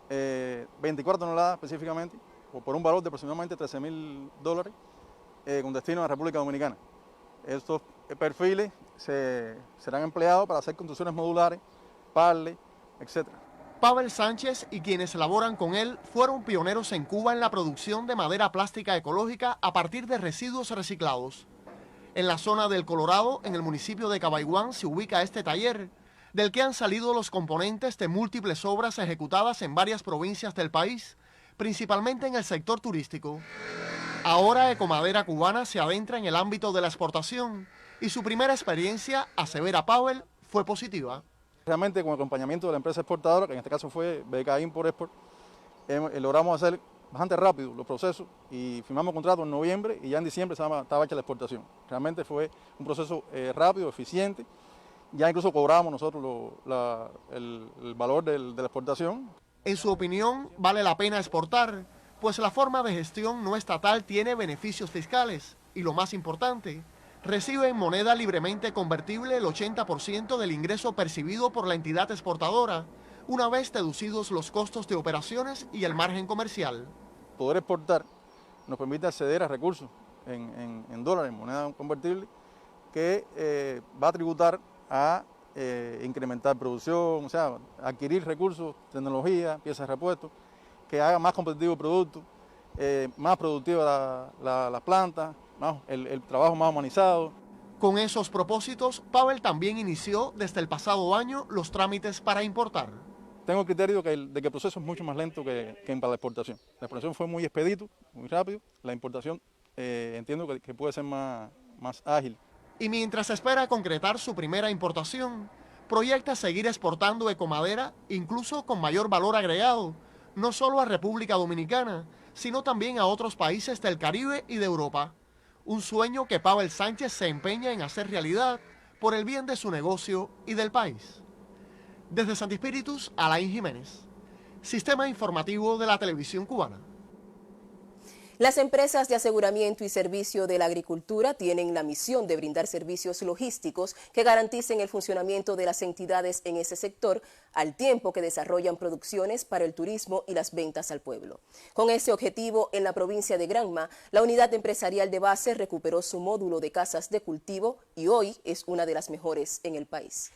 24 toneladas específicamente, por un valor de aproximadamente $13.000, con destino a la República Dominicana. Estos perfiles serán empleados para hacer construcciones modulares, parle, etc. Pavel Sánchez y quienes laboran con él fueron pioneros en Cuba en la producción de madera plástica ecológica a partir de residuos reciclados. En la zona del Colorado, en el municipio de Cabaiguán, se ubica este taller, del que han salido los componentes de múltiples obras ejecutadas en varias provincias del país, principalmente en el sector turístico. Ahora Ecomadera Cubana se adentra en el ámbito de la exportación y su primera experiencia, asevera Pavel, fue positiva. Realmente con acompañamiento de la empresa exportadora, que en este caso fue BK Import Export, logramos hacer bastante rápido los procesos y firmamos contrato en noviembre y ya en diciembre estaba hecha la exportación. Realmente fue un proceso rápido, eficiente, ya incluso cobramos nosotros el valor de la exportación. En su opinión, vale la pena exportar, pues la forma de gestión no estatal tiene beneficios fiscales y lo más importante, recibe en moneda libremente convertible el 80% del ingreso percibido por la entidad exportadora, una vez deducidos los costos de operaciones y el margen comercial. Poder exportar nos permite acceder a recursos en dólares, en moneda convertible, que va a tributar a incrementar producción, o sea, adquirir recursos, tecnología, piezas de repuesto, que haga más competitivo el producto, más productiva la planta, el trabajo más humanizado. Con esos propósitos, Pavel también inició desde el pasado año los trámites para importar. Tengo el criterio de que el proceso es mucho más lento que para la exportación. La exportación fue muy expedito, muy rápido. La importación entiendo que puede ser más ágil. Y mientras espera concretar su primera importación, proyecta seguir exportando ecomadera, incluso con mayor valor agregado, no solo a República Dominicana, sino también a otros países del Caribe y de Europa. Un sueño que Pavel Sánchez se empeña en hacer realidad por el bien de su negocio y del país. Desde Santi Spíritus, Alain Jiménez, Sistema Informativo de la Televisión Cubana. Las empresas de aseguramiento y servicio de la agricultura tienen la misión de brindar servicios logísticos que garanticen el funcionamiento de las entidades en ese sector, al tiempo que desarrollan producciones para el turismo y las ventas al pueblo. Con ese objetivo, en la provincia de Granma, la unidad empresarial de base recuperó su módulo de casas de cultivo y hoy es una de las mejores en el país.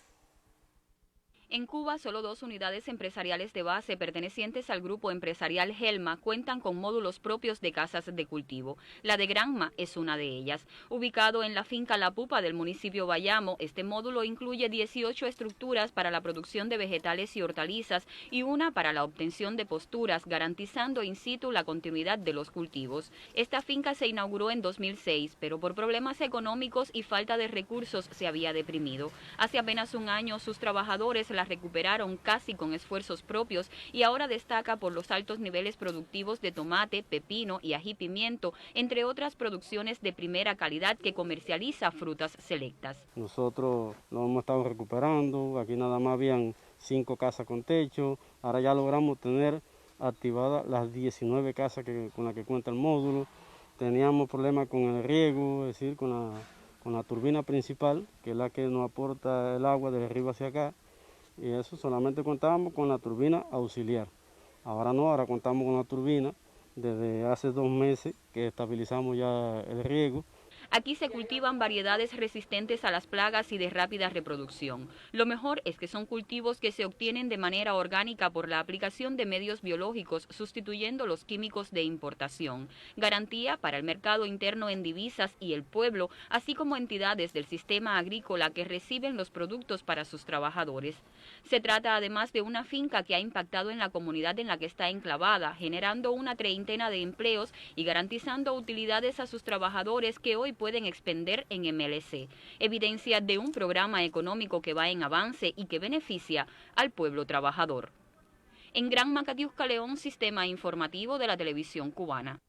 En Cuba, solo 2 unidades empresariales de base pertenecientes al grupo empresarial Gelma cuentan con módulos propios de casas de cultivo. La de Granma es una de ellas. Ubicado en la finca La Pupa del municipio Bayamo, este módulo incluye 18 estructuras para la producción de vegetales y hortalizas y una para la obtención de posturas, garantizando in situ la continuidad de los cultivos. Esta finca se inauguró en 2006, pero por problemas económicos y falta de recursos se había deprimido. Hace apenas un año, sus trabajadores la recuperaron casi con esfuerzos propios y ahora destaca por los altos niveles productivos de tomate, pepino y ají pimiento, entre otras producciones de primera calidad que comercializa frutas selectas. Nosotros lo hemos estado recuperando, aquí nada más habían 5 casas con techo, ahora ya logramos tener activadas las 19 casas con las que cuenta el módulo. Teníamos problemas con el riego, es decir, con la turbina principal, que es la que nos aporta el agua de arriba hacia acá. Y eso solamente contábamos con la turbina auxiliar. Ahora no, ahora contamos con la turbina desde hace 2 meses que estabilizamos ya el riego. Aquí se cultivan variedades resistentes a las plagas y de rápida reproducción. Lo mejor es que son cultivos que se obtienen de manera orgánica por la aplicación de medios biológicos, sustituyendo los químicos de importación. Garantía para el mercado interno en divisas y el pueblo, así como entidades del sistema agrícola que reciben los productos para sus trabajadores. Se trata además de una finca que ha impactado en la comunidad en la que está enclavada, generando una treintena de empleos y garantizando utilidades a sus trabajadores que hoy pueden expender en MLC. Evidencia de un programa económico que va en avance y que beneficia al pueblo trabajador. En Granma, Catiusca León, Sistema Informativo de la Televisión Cubana.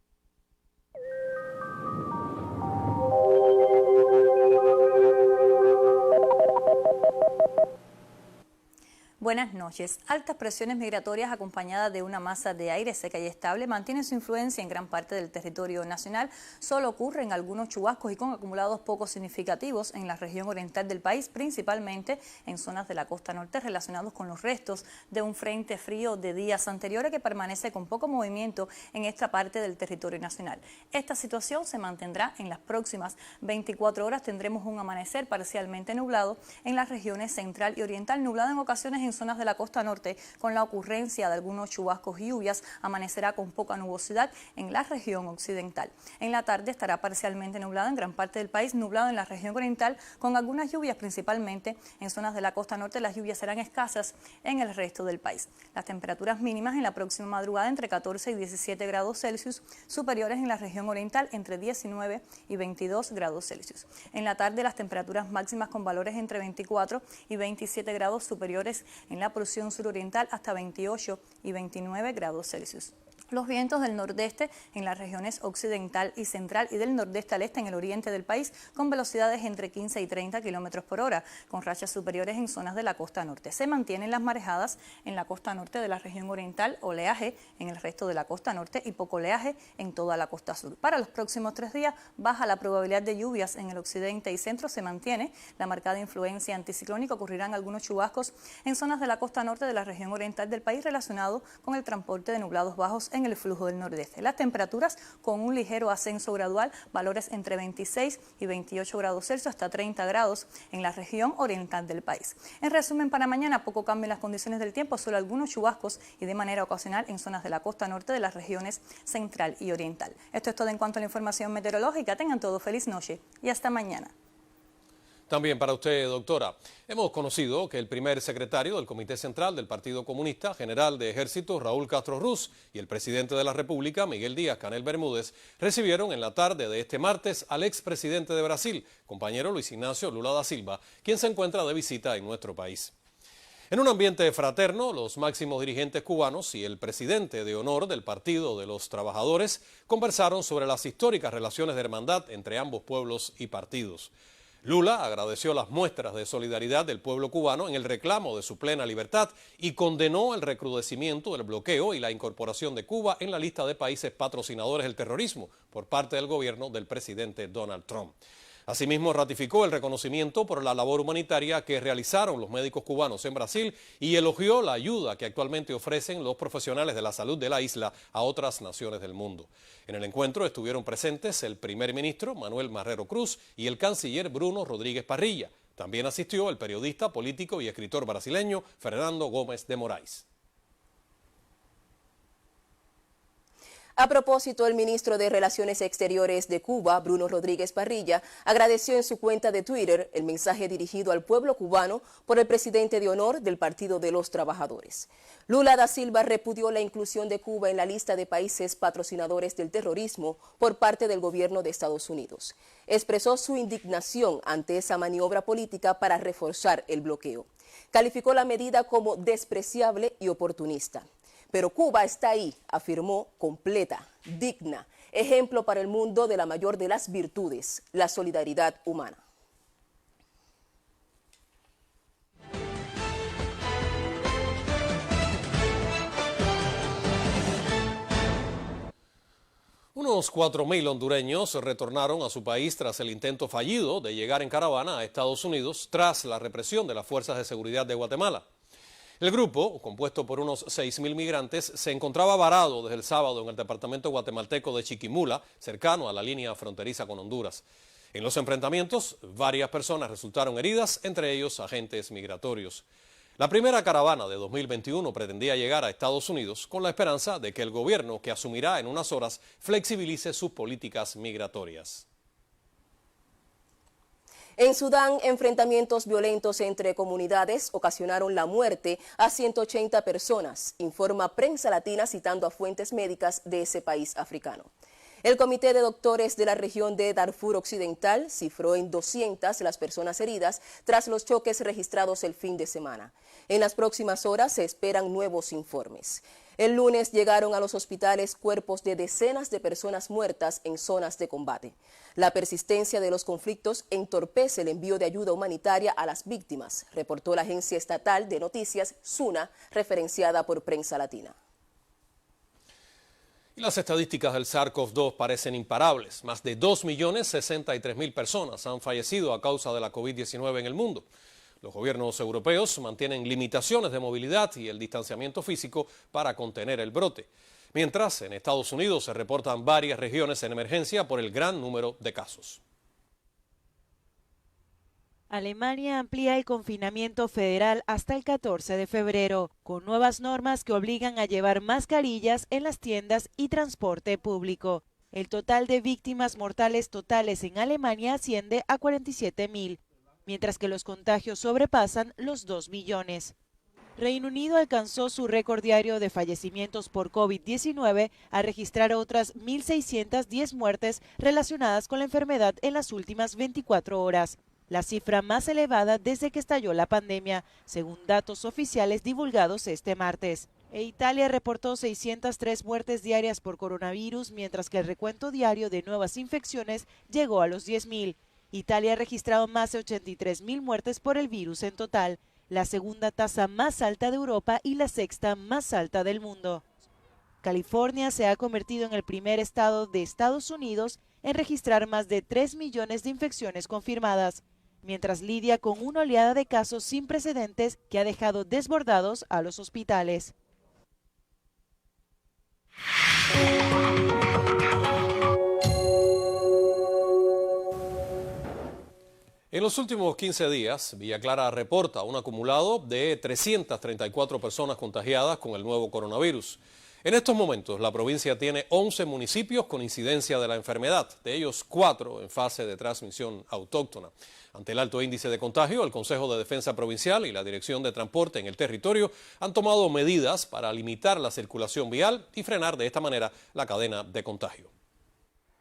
Buenas noches. Altas presiones migratorias acompañadas de una masa de aire seca y estable mantienen su influencia en gran parte del territorio nacional. Solo ocurren algunos chubascos y con acumulados poco significativos en la región oriental del país, principalmente en zonas de la costa norte relacionados con los restos de un frente frío de días anteriores que permanece con poco movimiento en esta parte del territorio nacional. Esta situación se mantendrá en las próximas 24 horas. Tendremos un amanecer parcialmente nublado en las regiones central y oriental, nublado en ocasiones en zonas de la costa norte con la ocurrencia de algunos chubascos y lluvias. Amanecerá con poca nubosidad en la región occidental. En la tarde estará parcialmente nublado en gran parte del país, nublado en la región oriental con algunas lluvias, principalmente en zonas de la costa norte. Las lluvias serán escasas en el resto del país. Las temperaturas mínimas en la próxima madrugada entre 14 y 17 grados Celsius, superiores en la región oriental entre 19 y 22 grados Celsius. En la tarde las temperaturas máximas con valores entre 24 y 27 grados, superiores en la porción suroriental hasta 28 y 29 grados Celsius. Los vientos del nordeste en las regiones occidental y central y del nordeste al este en el oriente del país con velocidades entre 15 y 30 kilómetros por hora, con rachas superiores en zonas de la costa norte. Se mantienen las marejadas en la costa norte de la región oriental, oleaje en el resto de la costa norte y poco oleaje en toda la costa sur. Para los próximos 3 días baja la probabilidad de lluvias en el occidente y centro. Se mantiene la marcada influencia anticiclónica. Ocurrirán algunos chubascos en zonas de la costa norte de la región oriental del país relacionado con el transporte de nublados bajos en el flujo del nordeste. Las temperaturas con un ligero ascenso gradual, valores entre 26 y 28 grados Celsius hasta 30 grados en la región oriental del país. En resumen, para mañana poco cambio en las condiciones del tiempo, solo algunos chubascos y de manera ocasional en zonas de la costa norte de las regiones central y oriental. Esto es todo en cuanto a la información meteorológica. Tengan todo feliz noche y hasta mañana. También para usted, doctora. Hemos conocido que el primer secretario del Comité Central del Partido Comunista, general de Ejército Raúl Castro Ruz, y el presidente de la República, Miguel Díaz-Canel Bermúdez, recibieron en la tarde de este martes al expresidente de Brasil, compañero Luis Ignacio Lula da Silva, quien se encuentra de visita en nuestro país. En un ambiente fraterno, los máximos dirigentes cubanos y el presidente de honor del Partido de los Trabajadores conversaron sobre las históricas relaciones de hermandad entre ambos pueblos y partidos. Lula agradeció las muestras de solidaridad del pueblo cubano en el reclamo de su plena libertad y condenó el recrudecimiento del bloqueo y la incorporación de Cuba en la lista de países patrocinadores del terrorismo por parte del gobierno del presidente Donald Trump. Asimismo, ratificó el reconocimiento por la labor humanitaria que realizaron los médicos cubanos en Brasil y elogió la ayuda que actualmente ofrecen los profesionales de la salud de la isla a otras naciones del mundo. En el encuentro estuvieron presentes el primer ministro Manuel Marrero Cruz y el canciller Bruno Rodríguez Parrilla. También asistió el periodista, político y escritor brasileño Fernando Gómez de Moraes. A propósito, el ministro de Relaciones Exteriores de Cuba, Bruno Rodríguez Parrilla, agradeció en su cuenta de Twitter el mensaje dirigido al pueblo cubano por el presidente de honor del Partido de los Trabajadores. Lula da Silva repudió la inclusión de Cuba en la lista de países patrocinadores del terrorismo por parte del gobierno de Estados Unidos. Expresó su indignación ante esa maniobra política para reforzar el bloqueo. Calificó la medida como despreciable y oportunista. Pero Cuba está ahí, afirmó, completa, digna, ejemplo para el mundo de la mayor de las virtudes, la solidaridad humana. Unos 4.000 hondureños retornaron a su país tras el intento fallido de llegar en caravana a Estados Unidos tras la represión de las fuerzas de seguridad de Guatemala. El grupo, compuesto por unos 6.000 migrantes, se encontraba varado desde el sábado en el departamento guatemalteco de Chiquimula, cercano a la línea fronteriza con Honduras. En los enfrentamientos, varias personas resultaron heridas, entre ellos agentes migratorios. La primera caravana de 2021 pretendía llegar a Estados Unidos con la esperanza de que el gobierno, que asumirá en unas horas, flexibilice sus políticas migratorias. En Sudán, enfrentamientos violentos entre comunidades ocasionaron la muerte a 180 personas, informa Prensa Latina citando a fuentes médicas de ese país africano. El Comité de Doctores de la región de Darfur Occidental cifró en 200 las personas heridas tras los choques registrados el fin de semana. En las próximas horas se esperan nuevos informes. El lunes llegaron a los hospitales cuerpos de decenas de personas muertas en zonas de combate. La persistencia de los conflictos entorpece el envío de ayuda humanitaria a las víctimas, reportó la agencia estatal de noticias SUNA, referenciada por Prensa Latina. Y las estadísticas del SARS-CoV-2 parecen imparables. Más de 2.063.000 personas han fallecido a causa de la COVID-19 en el mundo. Los gobiernos europeos mantienen limitaciones de movilidad y el distanciamiento físico para contener el brote. Mientras, en Estados Unidos se reportan varias regiones en emergencia por el gran número de casos. Alemania amplía el confinamiento federal hasta el 14 de febrero, con nuevas normas que obligan a llevar mascarillas en las tiendas y transporte público. El total de víctimas mortales totales en Alemania asciende a 47.000, mientras que los contagios sobrepasan los 2 millones. Reino Unido alcanzó su récord diario de fallecimientos por COVID-19 al registrar otras 1.610 muertes relacionadas con la enfermedad en las últimas 24 horas. La cifra más elevada desde que estalló la pandemia, según datos oficiales divulgados este martes. Italia reportó 603 muertes diarias por coronavirus, mientras que el recuento diario de nuevas infecciones llegó a los 10.000. Italia ha registrado más de 83.000 muertes por el virus en total, la segunda tasa más alta de Europa y la sexta más alta del mundo. California se ha convertido en el primer estado de Estados Unidos en registrar más de 3 millones de infecciones confirmadas, mientras lidia con una oleada de casos sin precedentes que ha dejado desbordados a los hospitales. En los últimos 15 días, Villa Clara reporta un acumulado de 334 personas contagiadas con el nuevo coronavirus. En estos momentos, la provincia tiene 11 municipios con incidencia de la enfermedad, de ellos 4 en fase de transmisión autóctona. Ante el alto índice de contagio, el Consejo de Defensa Provincial y la Dirección de Transporte en el territorio han tomado medidas para limitar la circulación vial y frenar de esta manera la cadena de contagio.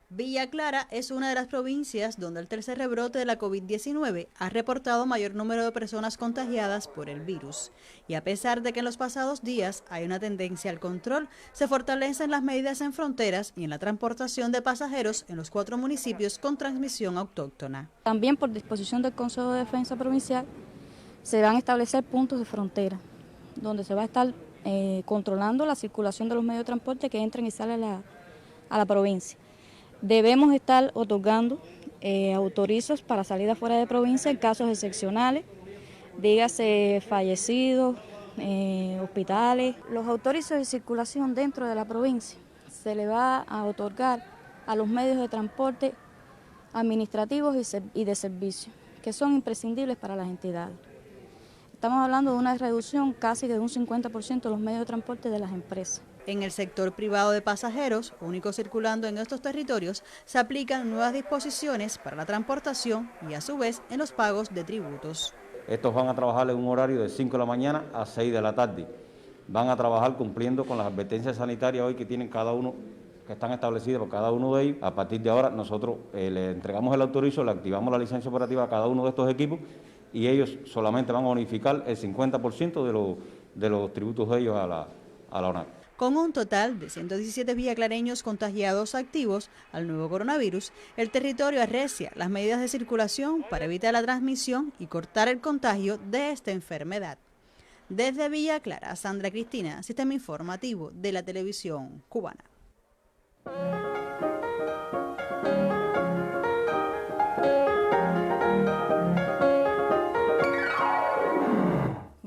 Villa Clara es una de las provincias donde el tercer rebrote de la COVID-19 ha reportado mayor número de personas contagiadas por el virus. Y a pesar de que en los pasados días hay una tendencia al control, se fortalecen las medidas en fronteras y en la transportación de pasajeros en los 4 municipios con transmisión autóctona. También por disposición del Consejo de Defensa Provincial se van a establecer puntos de frontera, donde se va a estar controlando la circulación de los medios de transporte que entran y salen a la provincia. Debemos estar otorgando autorizos para salida fuera de provincia en casos excepcionales, dígase fallecidos, hospitales. Los autorizos de circulación dentro de la provincia se le va a otorgar a los medios de transporte administrativos y de servicio, que son imprescindibles para las entidades. Estamos hablando de una reducción casi de un 50% de los medios de transporte de las empresas. En el sector privado de pasajeros, único circulando en estos territorios, se aplican nuevas disposiciones para la transportación y a su vez en los pagos de tributos. Estos van a trabajar en un horario de 5 de la mañana a 6 de la tarde. Van a trabajar cumpliendo con las advertencias sanitarias hoy que tienen cada uno, que están establecidas por cada uno de ellos. A partir de ahora nosotros le entregamos el autorizo, le activamos la licencia operativa a cada uno de estos equipos y ellos solamente van a bonificar el 50% de los tributos de ellos a la ONAC. Con un total de 117 villaclareños contagiados activos al nuevo coronavirus, el territorio arrecia las medidas de circulación para evitar la transmisión y cortar el contagio de esta enfermedad. Desde Villa Clara, Sandra Cristina, Sistema Informativo de la Televisión Cubana.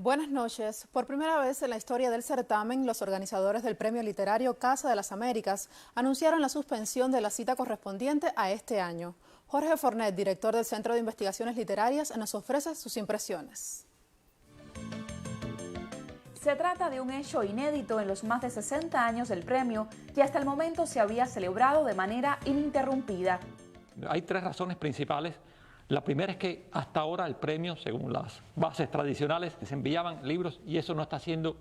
Buenas noches. Por primera vez en la historia del certamen, los organizadores del Premio Literario Casa de las Américas anunciaron la suspensión de la cita correspondiente a este año. Jorge Fornet, director del Centro de Investigaciones Literarias, nos ofrece sus impresiones. Se trata de un hecho inédito en los más de 60 años del premio, que hasta el momento se había celebrado de manera ininterrumpida. Hay 3 razones principales. La primera es que hasta ahora el premio, según las bases tradicionales, se enviaban libros y eso no está siendo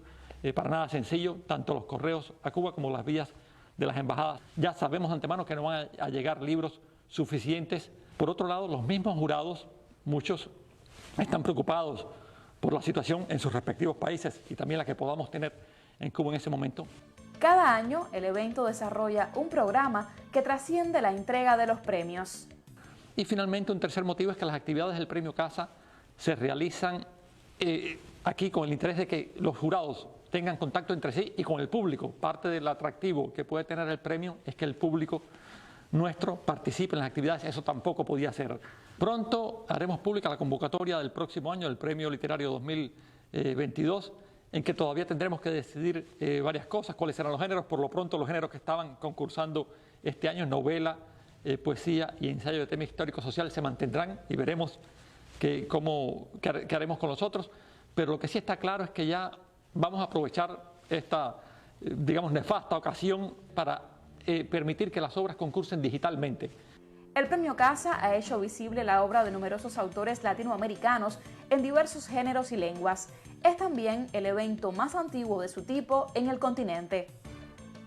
para nada sencillo, tanto los correos a Cuba como las vías de las embajadas. Ya sabemos de antemano que no van a llegar libros suficientes. Por otro lado, los mismos jurados, muchos están preocupados por la situación en sus respectivos países y también la que podamos tener en Cuba en ese momento. Cada año, el evento desarrolla un programa que trasciende la entrega de los premios. Y finalmente, un tercer motivo es que las actividades del Premio Casa se realizan aquí con el interés de que los jurados tengan contacto entre sí y con el público. Parte del atractivo que puede tener el premio es que el público nuestro participe en las actividades. Eso tampoco podía ser. Pronto haremos pública la convocatoria del próximo año, el Premio Literario 2022, en que todavía tendremos que decidir varias cosas, cuáles serán los géneros. Por lo pronto, los géneros que estaban concursando este año, novela, poesía y ensayo de tema histórico-social, se mantendrán y veremos qué haremos con los otros. Pero lo que sí está claro es que ya vamos a aprovechar esta, digamos, nefasta ocasión para permitir que las obras concursen digitalmente. El Premio Casa ha hecho visible la obra de numerosos autores latinoamericanos en diversos géneros y lenguas. Es también el evento más antiguo de su tipo en el continente.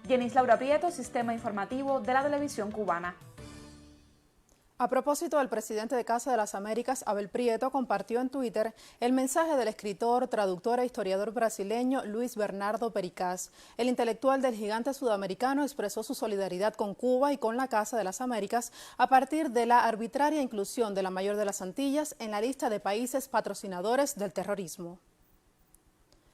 Jenis Laura Prieto, Sistema Informativo de la Televisión Cubana. A propósito, el presidente de Casa de las Américas, Abel Prieto, compartió en Twitter el mensaje del escritor, traductor e historiador brasileño Luis Bernardo Pericaz. El intelectual del gigante sudamericano expresó su solidaridad con Cuba y con la Casa de las Américas a partir de la arbitraria inclusión de la mayor de las Antillas en la lista de países patrocinadores del terrorismo.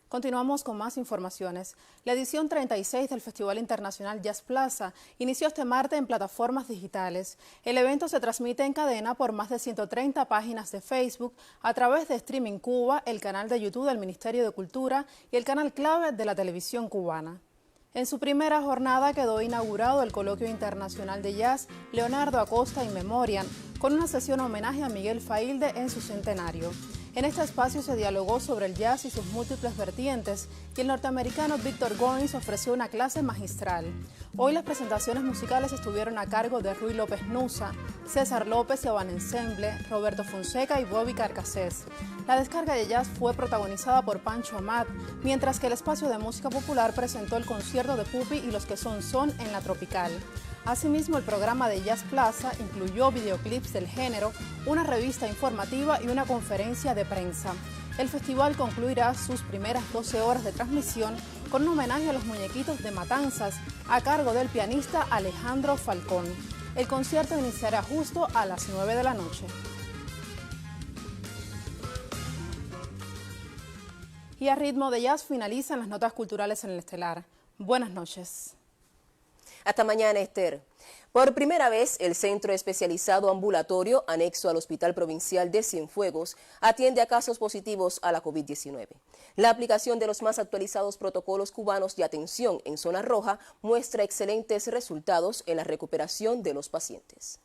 Continuamos con más informaciones. La edición 36 del Festival Internacional Jazz Plaza inició este martes en plataformas digitales. El evento se transmite en cadena por más de 130 páginas de Facebook, a través de Streaming Cuba, el canal de YouTube del Ministerio de Cultura y el canal clave de la televisión cubana. En su primera jornada quedó inaugurado el Coloquio Internacional de Jazz Leonardo Acosta in Memoriam, con una sesión homenaje a Miguel Failde en su centenario. En este espacio se dialogó sobre el jazz y sus múltiples vertientes y el norteamericano Victor Goins ofreció una clase magistral. Hoy las presentaciones musicales estuvieron a cargo de Ruy López Nusa, César López y Aban Ensemble, Roberto Fonseca y Bobby Carcassés. La descarga de jazz fue protagonizada por Pancho Amat, mientras que el espacio de música popular presentó el concierto de Pupi y Los que son en la Tropical. Asimismo, el programa de Jazz Plaza incluyó videoclips del género, una revista informativa y una conferencia de prensa. El festival concluirá sus primeras 12 horas de transmisión con un homenaje a los muñequitos de Matanzas a cargo del pianista Alejandro Falcón. El concierto iniciará justo a las 9 de la noche. Y a ritmo de jazz finalizan las notas culturales en el Estelar. Buenas noches. Hasta mañana, Esther. Por primera vez, el Centro Especializado Ambulatorio, anexo al Hospital Provincial de Cienfuegos, atiende a casos positivos a la COVID-19. La aplicación de los más actualizados protocolos cubanos de atención en zona roja muestra excelentes resultados en la recuperación de los pacientes.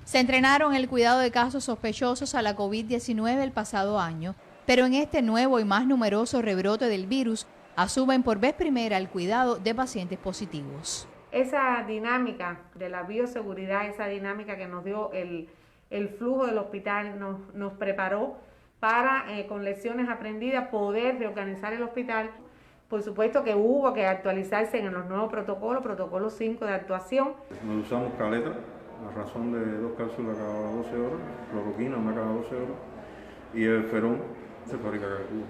Se entrenaron el cuidado de casos sospechosos a la COVID-19 el pasado año, pero en este nuevo y más numeroso rebrote del virus, asumen por vez primera el cuidado de pacientes positivos. Esa dinámica de la bioseguridad, esa dinámica que nos dio el flujo del hospital, nos preparó para, con lecciones aprendidas, poder reorganizar el hospital. Por supuesto que hubo que actualizarse en los nuevos protocolos, protocolo 5 de actuación. Nos usamos caleta, a razón de 2 cápsulas cada 12 horas, cloroquina una cada 12 horas, y el ferón se fabrica cada cubo.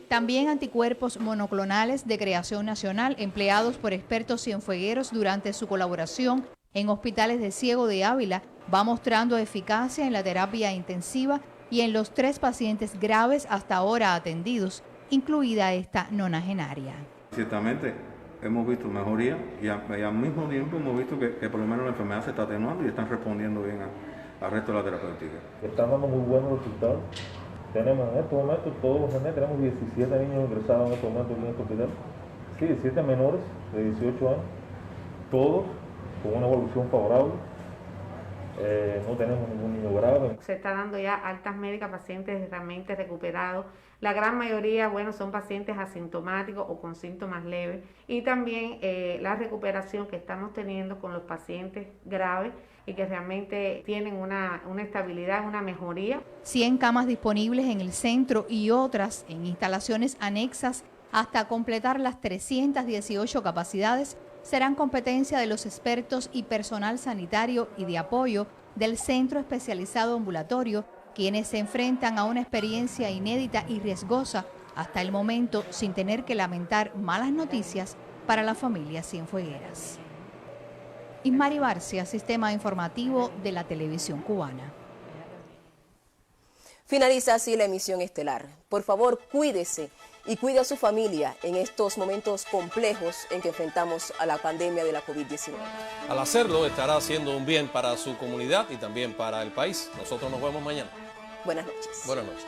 También anticuerpos monoclonales de creación nacional empleados por expertos cienfuegueros durante su colaboración en hospitales de Ciego de Ávila va mostrando eficacia en la terapia intensiva y en los 3 pacientes graves hasta ahora atendidos, incluida esta nonagenaria. Ciertamente hemos visto mejoría y al mismo tiempo hemos visto que por lo menos la enfermedad se está atenuando y están respondiendo bien al resto de la terapéutica. Están dando muy buenos resultados. Tenemos en estos momentos, todos los meses, tenemos 17 niños ingresados en estos momentos en este hospital. Sí, 17 menores de 18 años, todos con una evolución favorable. no tenemos ningún niño grave. Se está dando ya altas médicas a pacientes realmente recuperados. La gran mayoría, bueno, son pacientes asintomáticos o con síntomas leves. Y también la recuperación que estamos teniendo con los pacientes graves y que realmente tienen una estabilidad, una mejoría. 100 camas disponibles en el centro y otras en instalaciones anexas hasta completar las 318 capacidades serán competencia de los expertos y personal sanitario y de apoyo del Centro Especializado Ambulatorio, quienes se enfrentan a una experiencia inédita y riesgosa hasta el momento sin tener que lamentar malas noticias para las familias cienfuegueras. Ismari Barcia, Sistema Informativo de la Televisión Cubana. Finaliza así la emisión estelar. Por favor, cuídese y cuide a su familia en estos momentos complejos en que enfrentamos a la pandemia de la COVID-19. Al hacerlo, estará haciendo un bien para su comunidad y también para el país. Nosotros nos vemos mañana. Buenas noches. Buenas noches.